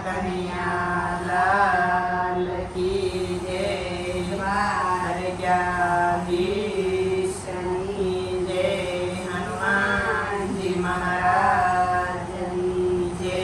કનૈયા લાલ કી જય દ્વારકાધીશની જય હનુમાનજી મહારાજની જય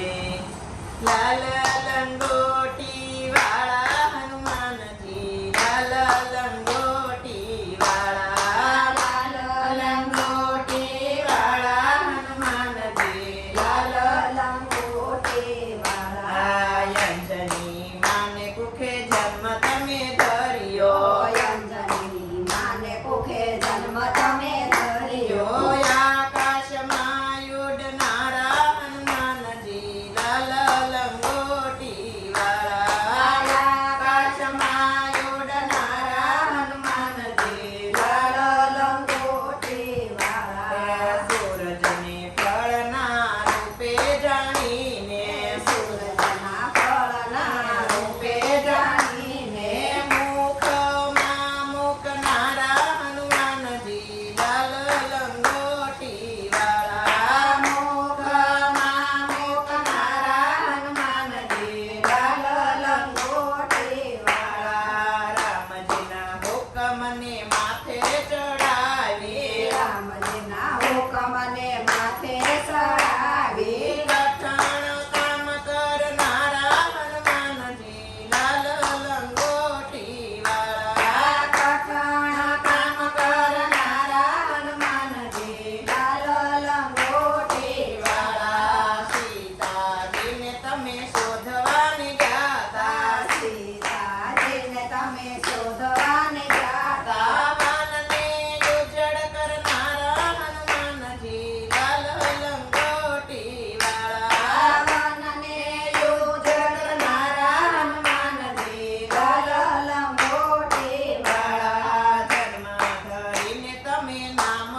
લાલ લંગોટી વાળા હનુમાનજી લાલ લંગોટી વાળા લાલ લંગોટી વાળા હનુમાનજી લાલ લંગોટી વાળા અંજની માને કુખે જન્મ તમે ધર્યો અંજની માને કુખે જન્મ તમે ધર્યો આકાશમાં ઉડનારા હનુમાનજી લાલ લંગોટી વાળા આકાશમાં ઉડનારા હનુમાનજી લાલ લંગોટી વાળા સૂરજને ફળના રૂપે જાણીને સૂરજના ફળના રૂપે જાણીને મુખમાં મૂકનારા હનુમાનજી લાલ લંગોટી વાળા મુખમાં મૂકનારા હનુમાનજી લાલ લંગોટી વાળા રામજીના હુકમને માથે ચડાવી રામજીના હુકમને માથે ચડાવી લખાણ કામ કરનારા હનુમાનજી લાલ લંગોટી વાળા કઠણ કામ કરનારા હનુમાનજી લાલ લંગોટી વાળા સીતાજીને તમે શોધવાની ગયા સીતાજીને તમે શોધવાને જાતા વનને ઉજ્જડ કરનારા હનુમાનજી લાલ લંગોટી વાળા વનને ઉજ્જડ કરનારા હનુમાનજી લાલ લંગોટી વાળા જન્મ ધરીને તમે નામ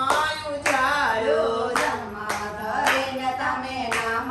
ઉજાડ્યો જન્મ ધરીને તમે નામ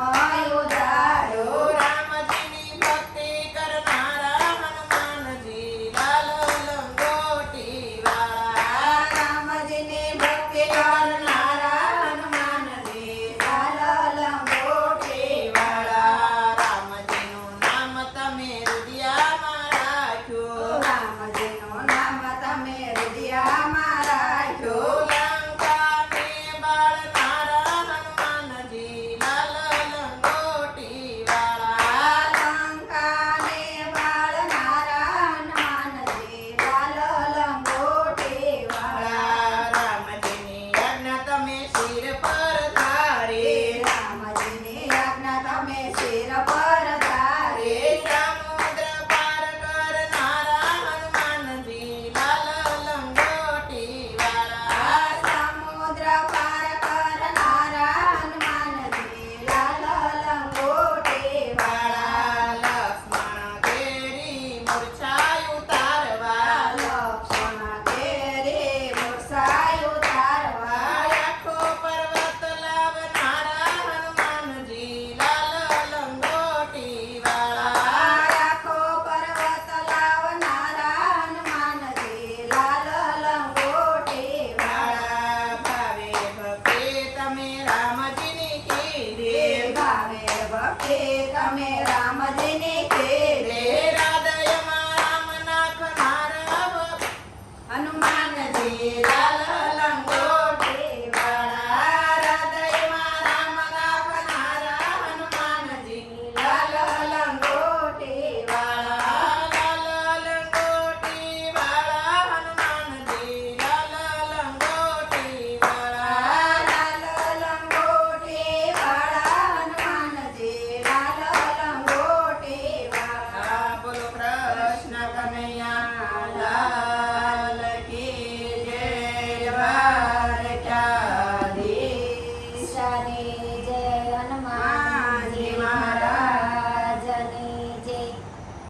ઉજાડ્યો રામજીની ભક્તિ કરનારા હનુમાનજી લાલ લંગોટી વાળા રામજીની ભક્તિ કરનારા હનુમાનજી લાલ લંગોટી વાળા રામજીનું નામ તમે હૃદયમાં રાખ્યું રામજીનું નામ તમે હૃદયમાં રાખ્યું લંકાને બાળનારા હનુમાનજી લાલ લંગોટી વાળા લંકાને બાળનારા હનુમાનજી લાલ લંગોટી વાળા રામજીની આજ્ઞા તમે શિર પર ધારી રામજીની આજ્ઞા તમે શિર પર ધારી સમુદ્ર પાર કરનારા હનુમાનજી લાલ લંગોટી વાળા સમુદ્ર પાર કરનારા હનુમાનજી લાલ લંગોટી વાળા લક્ષ્મણ ઘેરી મૂર્છા ઉતારવા લક્ષ્મણ ઘેરી મૂર્છા ઉતારવા આખો પર્વત લાવનારા હનુમાનજી લાલ લંગોટી વાળા આખો પર્વત લાવનારા હનુમાનજી લાલ લંગોટી વાળા ભાવે ભક્તિ તમે રામજીની કીધી ભાવે ભક્તિ તમે